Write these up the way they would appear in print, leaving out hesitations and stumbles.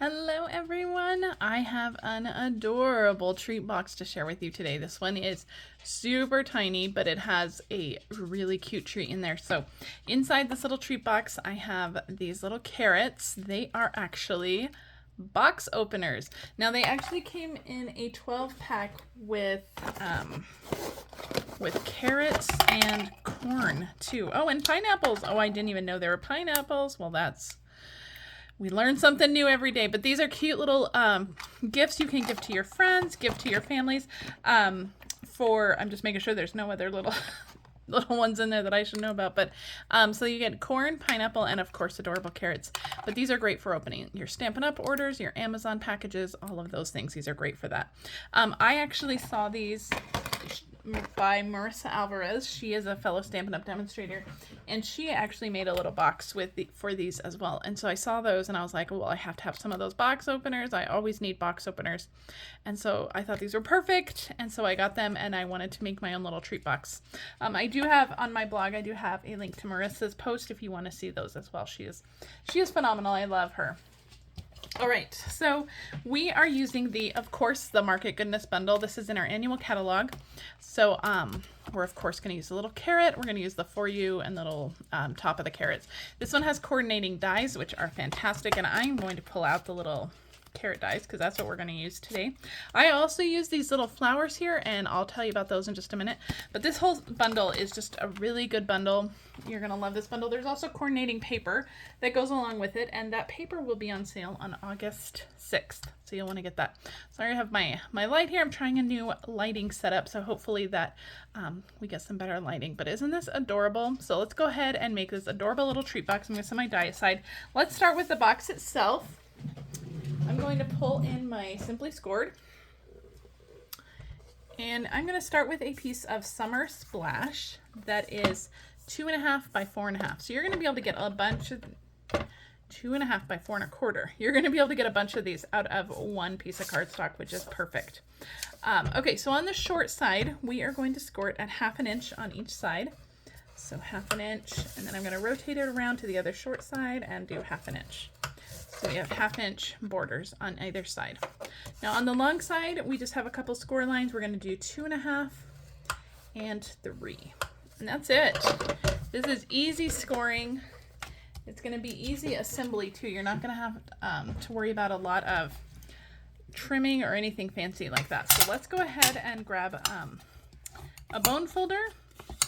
Hello everyone! I have an adorable treat box to share with you today. This one is super tiny, but it has a really cute treat in there. So inside this little treat box, I have these little carrots. They are actually box openers. Now they actually came in a 12-pack with carrots and corn too. Oh, and pineapples. Oh, I didn't even know there were pineapples. Well, we learn something new every day, but these are cute little gifts you can give to your friends, give to your families. I'm just making sure there's no other little ones in there that I should know about. But so you get corn, pineapple, and of course adorable carrots. But these are great for opening your Stampin' Up! Orders, your Amazon packages, all of those things. These are great for that. I actually saw these by Marisa Alvarez. She is a fellow Stampin' Up! Demonstrator, and she actually made a little box for these as well. And so I saw those and I was like, well, I have to have some of those box openers. I always need box openers. And so I thought these were perfect, and so I got them, and I wanted to make my own little treat box. I do have on my blog, I do have a link to Marissa's post if you want to see those as well. She is phenomenal. I love her. All right, so we are using of course, the Market Goodness bundle. This is in our annual catalog. So we're of course going to use a little carrot. We're going to use the For You and little top of the carrots. This one has coordinating dies, which are fantastic, and I'm going to pull out the little carrot dies because that's what we're going to use today. I also use these little flowers here, and I'll tell you about those in just a minute. But this whole bundle is just a really good bundle. You're going to love this bundle. There's also coordinating paper that goes along with it, and that paper will be on sale on August 6th. So you'll want to get that. Sorry, I have my light here. I'm trying a new lighting setup, so hopefully that we get some better lighting. But isn't this adorable? So let's go ahead and make this adorable little treat box. I'm going to set my die aside. Let's start with the box itself. I'm going to pull in my Simply Scored, and I'm going to start with a piece of Summer Splash that is 2.5 by 4.5. So you're going to be able to get a bunch of 2.5 by 4.25. You're going to be able to get a bunch of these out of one piece of cardstock, which is perfect. Okay, so on the short side, we are going to score it at 1/2 inch on each side. So 1/2 inch, and then I'm going to rotate it around to the other short side and do 1/2 inch. So we have 1/2 inch borders on either side. Now on the long side, we just have a couple score lines. We're going to do 2.5 and 3. And that's it. This is easy scoring. It's going to be easy assembly too. You're not going to have to worry about a lot of trimming or anything fancy like that. So let's go ahead and grab a bone folder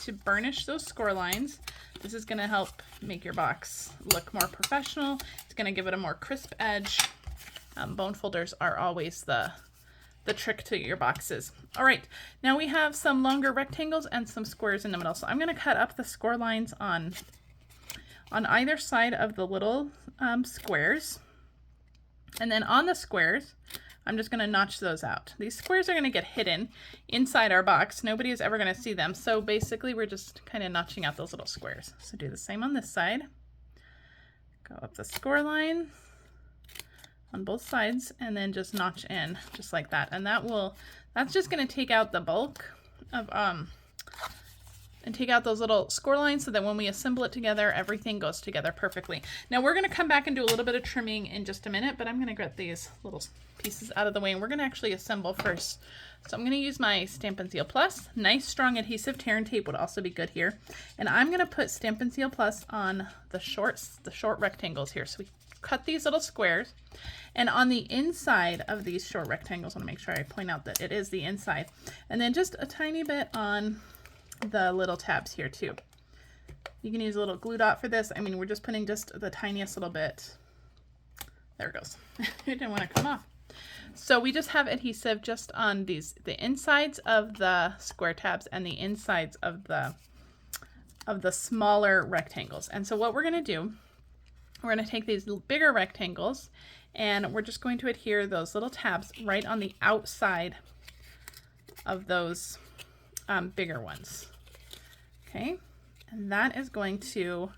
to burnish those score lines. This is going to help make your box look more professional. It's going to give it a more crisp edge. Bone folders are always the trick to your boxes. All right, now we have some longer rectangles and some squares in the middle. So I'm going to cut up the score lines on either side of the little squares. And then on the squares, I'm just going to notch those out. These squares are going to get hidden inside our box. Nobody is ever going to see them. So basically we're just kind of notching out those little squares. So do the same on this side. Go up the score line on both sides and then just notch in just like that. And that's just going to take out the bulk of and take out those little score lines so that when we assemble it together, everything goes together perfectly. Now we're going to come back and do a little bit of trimming in just a minute, but I'm going to get these little pieces out of the way, and we're going to actually assemble first. So I'm going to use my Stampin' Seal Plus. Nice strong adhesive tear and tape would also be good here. And I'm going to put Stampin' Seal Plus on the short rectangles here. So we cut these little squares, and on the inside of these short rectangles, I want to make sure I point out that it is the inside, and then just a tiny bit on the little tabs here too. You can use a little glue dot for this. I mean, we're just putting just the tiniest little bit. There it goes. It didn't want to come off. So we just have adhesive just on the insides of the square tabs and the insides of the smaller rectangles. And so what we're going to do, we're going to take these bigger rectangles, and we're just going to adhere those little tabs right on the outside of those bigger ones. Okay, and that is going to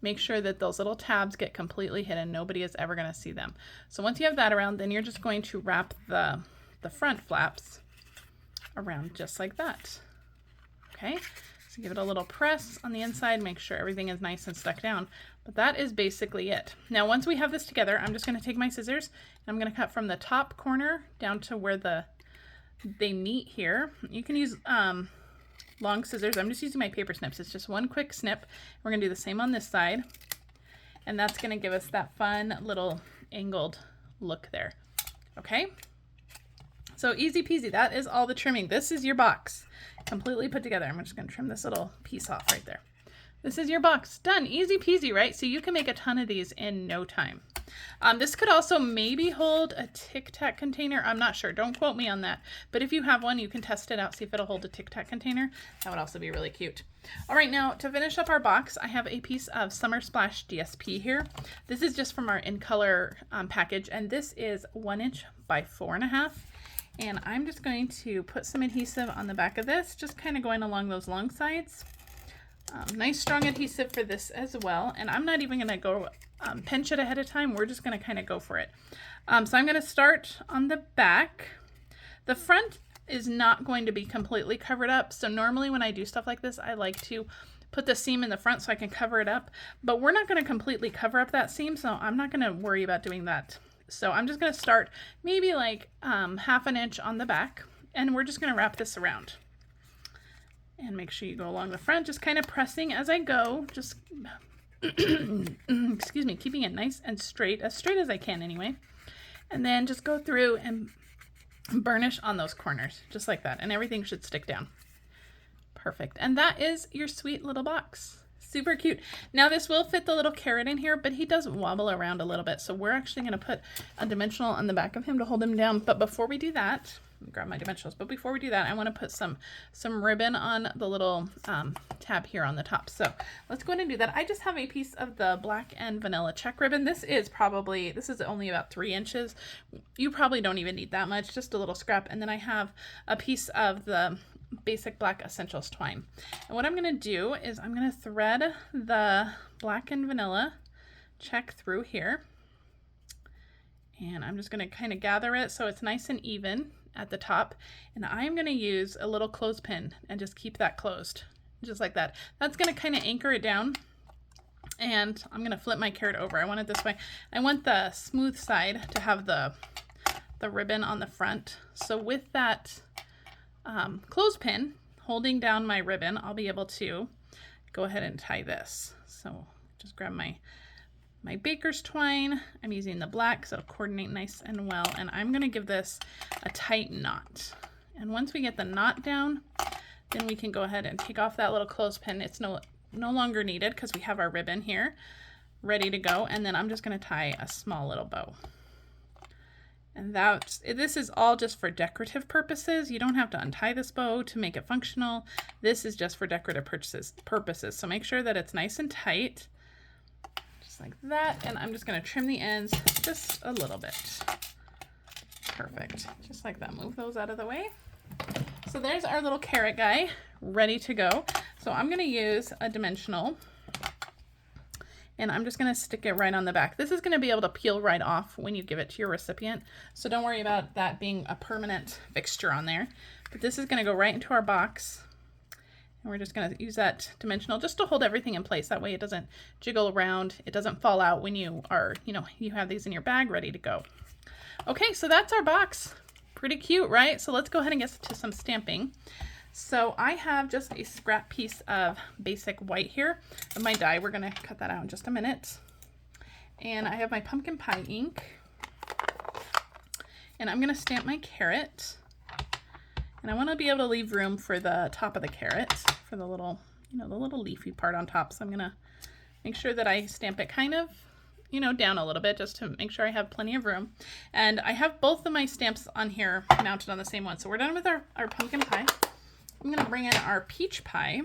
make sure that those little tabs get completely hidden. Nobody is ever going to see them. So once you have that around, then you're just going to wrap the front flaps around just like that. Okay, so give it a little press on the inside, make sure everything is nice and stuck down. But that is basically it. Now, once we have this together, I'm just going to take my scissors and I'm going to cut from the top corner down to where they meet here. You can use long scissors. I'm just using my paper snips. It's just one quick snip. We're going to do the same on this side. And that's going to give us that fun little angled look there. Okay? So easy peasy. That is all the trimming. This is your box completely put together. I'm just going to trim this little piece off right there. This is your box. Done. Easy peasy, right? So you can make a ton of these in no time. This could also maybe hold a Tic Tac container. I'm not sure. Don't quote me on that. But if you have one, you can test it out, see if it'll hold a Tic Tac container. That would also be really cute. All right, now to finish up our box, I have a piece of Summer Splash DSP here. This is just from our In Color package, and this is 1 inch by 4.5. And I'm just going to put some adhesive on the back of this, just kind of going along those long sides. Nice strong adhesive for this as well. And I'm not even going to go pinch it ahead of time. We're just going to kind of go for it. So I'm going to start on the back. The front is not going to be completely covered up. So normally when I do stuff like this, I like to put the seam in the front so I can cover it up. But we're not going to completely cover up that seam, so I'm not going to worry about doing that. So I'm just going to start maybe like 1/2 inch on the back, and we're just going to wrap this around. And make sure you go along the front, just kind of pressing as I go, just, excuse me, keeping it nice and straight as I can anyway. And then just go through and burnish on those corners, just like that. And everything should stick down. Perfect. And that is your sweet little box. Super cute. Now this will fit the little carrot in here, but he does wobble around a little bit. So we're actually going to put a dimensional on the back of him to hold him down. But before we do that, let me grab my dimensionals. But before we do that, I want to put some ribbon on the little tab here on the top. So let's go ahead and do that. I just have a piece of the black and vanilla check ribbon. This is only about 3 inches. You probably don't even need that much, just a little scrap. And then I have a piece of the basic black essentials twine. And what I'm going to do is I'm going to thread the black and vanilla check through here. And I'm just going to kind of gather it so it's nice and even at the top. And I'm going to use a little clothespin and just keep that closed, just like that. That's going to kind of anchor it down. And I'm going to flip my carrot over. I want it this way. I want the smooth side to have the ribbon on the front. So with that clothespin holding down my ribbon, I'll be able to go ahead and tie this. So just grab my baker's twine. I'm using the black so it'll coordinate nice and well, and I'm going to give this a tight knot. And once we get the knot down, then we can go ahead and take off that little clothespin. It's no longer needed because we have our ribbon here ready to go. And then I'm just going to tie a small little bow. And this is all just for decorative purposes. You don't have to untie this bow to make it functional. This is just for decorative purposes. So make sure that it's nice and tight, just like that. And I'm just going to trim the ends just a little bit. Perfect. Just like that. Move those out of the way. So there's our little carrot guy ready to go. So I'm going to use a dimensional. And I'm just going to stick it right on the back. This is going to be able to peel right off when you give it to your recipient. So don't worry about that being a permanent fixture on there. But this is going to go right into our box. And we're just going to use that dimensional just to hold everything in place. That way it doesn't jiggle around. It doesn't fall out when you are, you have these in your bag ready to go. Okay, so that's our box. Pretty cute, right? So let's go ahead and get to some stamping. So I have just a scrap piece of basic white here of my die. We're going to cut that out in just a minute. And I have my pumpkin pie ink. And I'm going to stamp my carrot. And I want to be able to leave room for the top of the carrot, for the little, the little leafy part on top. So I'm going to make sure that I stamp it kind of, down a little bit just to make sure I have plenty of room. And I have both of my stamps on here mounted on the same one. So we're done with our pumpkin pie. I'm going to bring in our peach pie,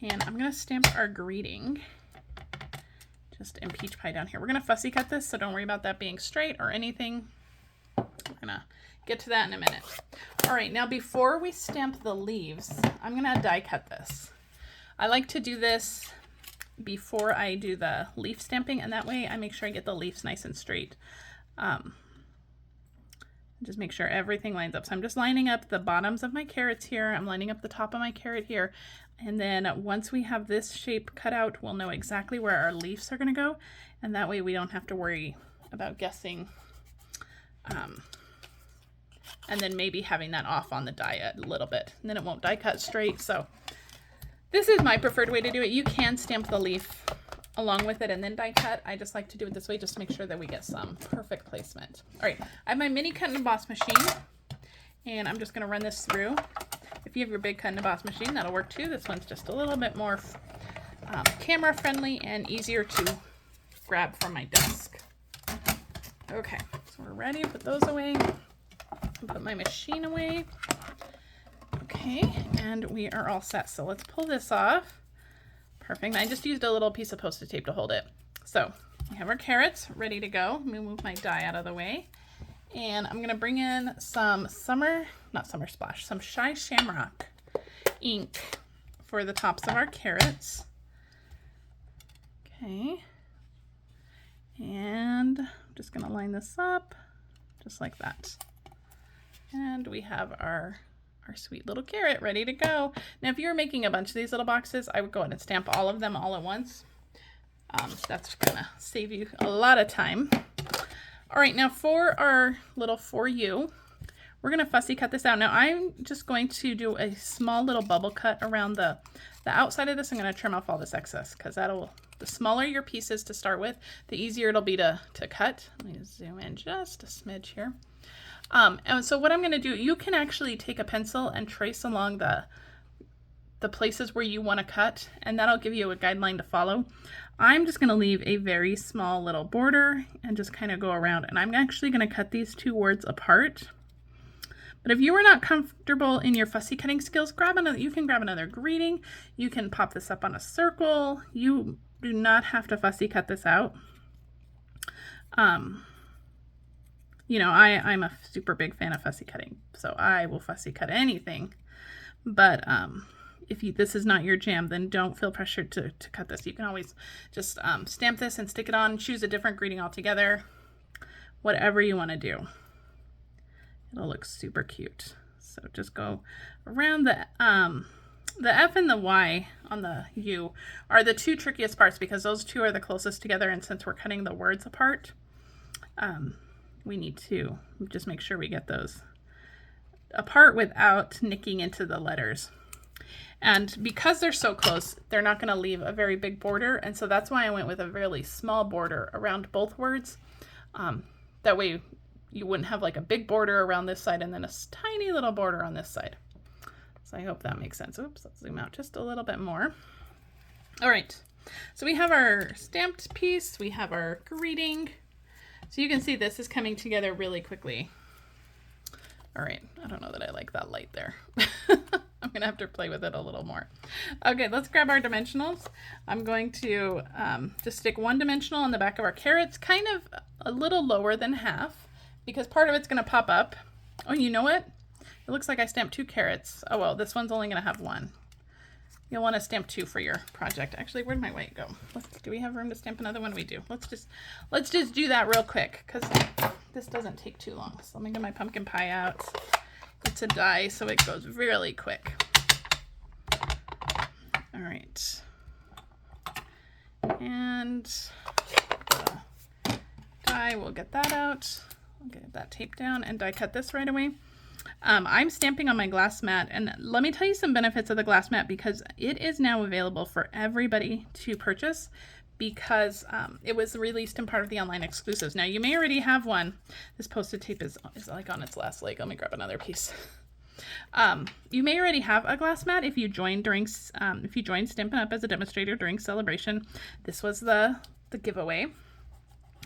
and I'm going to stamp our greeting just in peach pie down here. We're going to fussy cut this, so don't worry about that being straight or anything. We're going to get to that in a minute. All right, now before we stamp the leaves, I'm going to die cut this. I like to do this before I do the leaf stamping, and that way I make sure I get the leaves nice and straight. Just make sure everything lines up. So I'm just lining up the bottoms of my carrots here. I'm lining up the top of my carrot here. And then once we have this shape cut out, we'll know exactly where our leaves are going to go. And that way we don't have to worry about guessing. And then maybe having that off on the die a little bit. And then it won't die cut straight. So this is my preferred way to do it. You can stamp the leaf along with it and then die cut. I just like to do it this way just to make sure that we get some perfect placement. All right, I have my mini cut and emboss machine. And I'm just going to run this through. If you have your big cut and emboss machine, that'll work too. This one's just a little bit more camera friendly and easier to grab from my desk. Okay, so we're ready. Put those away. Put my machine away. Okay, and we are all set. So let's pull this off. Perfect. I just used a little piece of Post-it tape to hold it. So we have our carrots ready to go. Let me move my die out of the way. And I'm going to bring in some some Shy Shamrock ink for the tops of our carrots. Okay. And I'm just going to line this up just like that. And we have our sweet little carrot ready to go. Now, if you were making a bunch of these little boxes, I would go ahead and stamp all of them all at once. That's going to save you a lot of time. All right, now for our little For You, we're going to fussy cut this out. Now, I'm just going to do a small little bubble cut around the outside of this. I'm going to trim off all this excess because the smaller your piece is to start with, the easier it'll be to cut. Let me zoom in just a smidge here. And so what I'm going to do, you can actually take a pencil and trace along the places where you want to cut, and that'll give you a guideline to follow. I'm just going to leave a very small little border and just kind of go around, and I'm actually going to cut these two words apart. But if you are not comfortable in your fussy cutting skills, you can grab another greeting. You can pop this up on a circle. You do not have to fussy cut this out. You know, I'm a super big fan of fussy cutting, so I will fussy cut anything. But if this is not your jam, then don't feel pressured to cut this. You can always just stamp this and stick it on, choose a different greeting altogether, whatever you want to do. It'll look super cute. So just go around the F and the Y on the U are the two trickiest parts because those two are the closest together, and since we're cutting the words apart, we need to just make sure we get those apart without nicking into the letters. And because they're so close, they're not going to leave a very big border, and so that's why I went with a really small border around both words. That way you wouldn't have like a big border around this side and then a tiny little border on this side. So I hope that makes sense. Oops, let's zoom out just a little bit more. All right, so we have our stamped piece, we have our greeting. So you can see this is coming together really quickly. All right, I don't know that I like that light there. I'm gonna have to play with it a little more. Okay, let's grab our dimensionals. I'm going to just stick one dimensional on the back of our carrots, kind of a little lower than half, because part of it's gonna pop up. Oh, you know what? It looks like I stamped 2 carrots. Oh well, this one's only gonna have 1. You'll want to stamp 2 for your project. Actually, where'd my white go? Do we have room to stamp another one? We do. Let's just do that real quick because this doesn't take too long. So let me get my pumpkin pie out. It's a die, so it goes really quick. All right. And the die, we'll get that out. We'll get that tape down and die cut this right away. I'm stamping on my glass mat, and let me tell you some benefits of the glass mat because it is now available for everybody to purchase because it was released in part of the online exclusives. Now you may already have one. This Post-it tape is like on its last leg. Let me grab another piece. You may already have a glass mat if you joined Stampin' Up as a demonstrator during celebration. This was the giveaway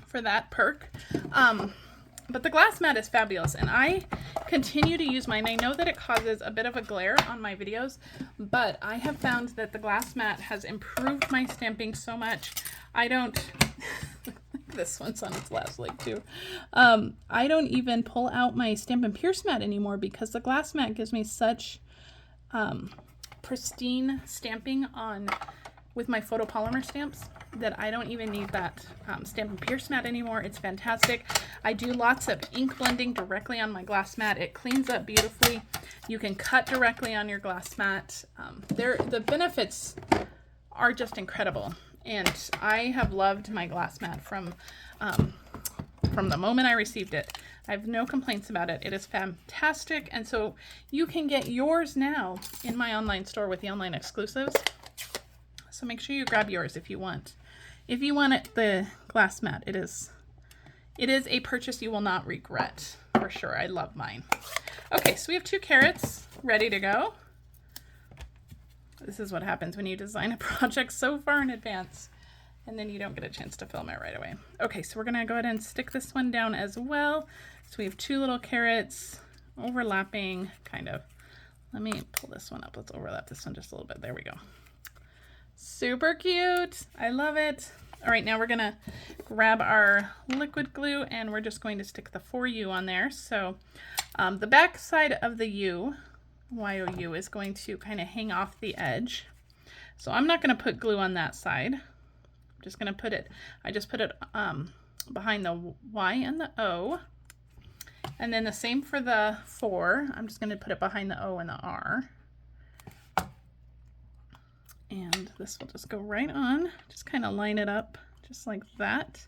for that perk. But the glass mat is fabulous, and I continue to use mine. I know that it causes a bit of a glare on my videos, but I have found that the glass mat has improved my stamping so much. I don't, this one's on its last leg too. I don't even pull out my Stampin' Pierce mat anymore because the glass mat gives me such pristine stamping with my photopolymer stamps. that I don't even need that Stampin' Pierce mat anymore. It's fantastic. I do lots of ink blending directly on my glass mat. It cleans up beautifully. You can cut directly on your glass mat. The benefits are just incredible. And I have loved my glass mat from the moment I received it. I have no complaints about it. It is fantastic. And so you can get yours now in my online store with the online exclusives. So make sure you grab yours if you want. If you want it, the glass mat, it is a purchase you will not regret, for sure. I love mine. Okay, so we have 2 carrots ready to go. This is what happens when you design a project so far in advance and then you don't get a chance to film it right away. Okay, so we're gonna go ahead and stick this one down as well. So we have 2 little carrots overlapping, kind of. Let me pull this one up. Let's overlap this one just a little bit. There we go. Super cute. I love it. All right, now we're gonna grab our liquid glue and we're just going to stick the For You on there. So the back side of the U, YOU, is going to kind of hang off the edge. So I'm not gonna put glue on that side. I'm just gonna put it, I just put it behind the Y and the O. And then the same for the For. I'm just gonna put it behind the O and the R. And this will just go right on. Just kind of line it up just like that.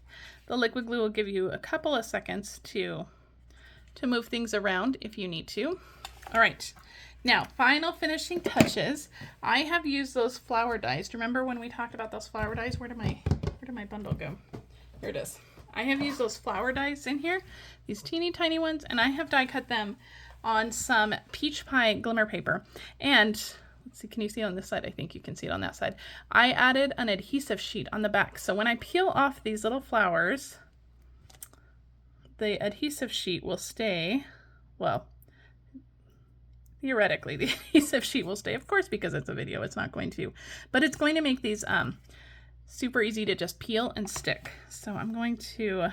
The liquid glue will give you a couple of seconds to move things around if you need to. All right, now final finishing touches. I have used those flower dies. Do you remember when we talked about those flower dies? Where did my bundle go? Here it is. I have used those flower dies in here, these teeny tiny ones, and I have die cut them on some peach pie glimmer paper. And let's see, can you see it on this side? I think you can see it on that side. I added an adhesive sheet on the back. So when I peel off these little flowers, the adhesive sheet will stay, well, theoretically, the adhesive sheet will stay, of course, because it's a video, it's not going to, but it's going to make these super easy to just peel and stick. So I'm going to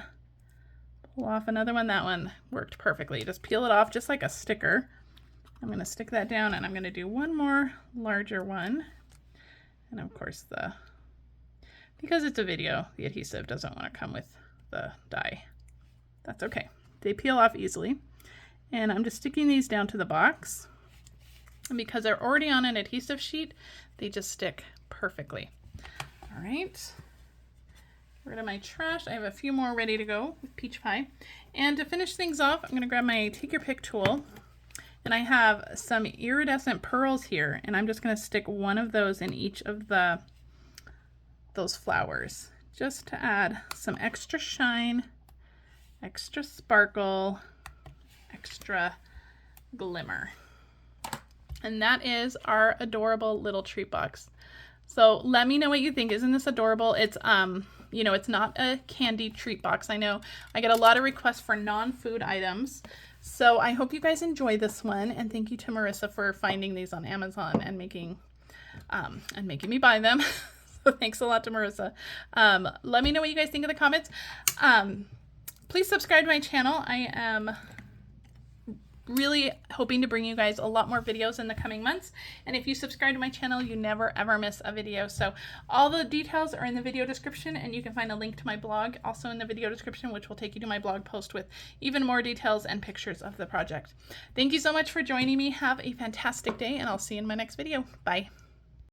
pull off another one. That one worked perfectly. Just peel it off just like a sticker. I'm going to stick that down and I'm going to do one more larger one. And of course, because it's a video, the adhesive doesn't want to come with the die. That's okay. They peel off easily. And I'm just sticking these down to the box. And because they're already on an adhesive sheet, they just stick perfectly. All right. Get rid of my trash. I have a few more ready to go with peach pie. And to finish things off, I'm going to grab my Take Your Pick tool. And I have some iridescent pearls here. And I'm just going to stick one of those in each of those flowers, just to add some extra shine, extra sparkle, extra glimmer. And that is our adorable little treat box. So let me know what you think. Isn't this adorable? It's you know, it's not a candy treat box. I know I get a lot of requests for non-food items. So I hope you guys enjoy this one, and thank you to Marisa for finding these on Amazon and making me buy them. So thanks a lot to Marisa. Let me know what you guys think in the comments. Please subscribe to my channel. I am really hoping to bring you guys a lot more videos in the coming months. And if you subscribe to my channel, you never ever miss a video. So all the details are in the video description, and you can find a link to my blog also in the video description, which will take you to my blog post with even more details and pictures of the project. Thank you so much for joining me. Have a fantastic day, and I'll see you in my next video. Bye.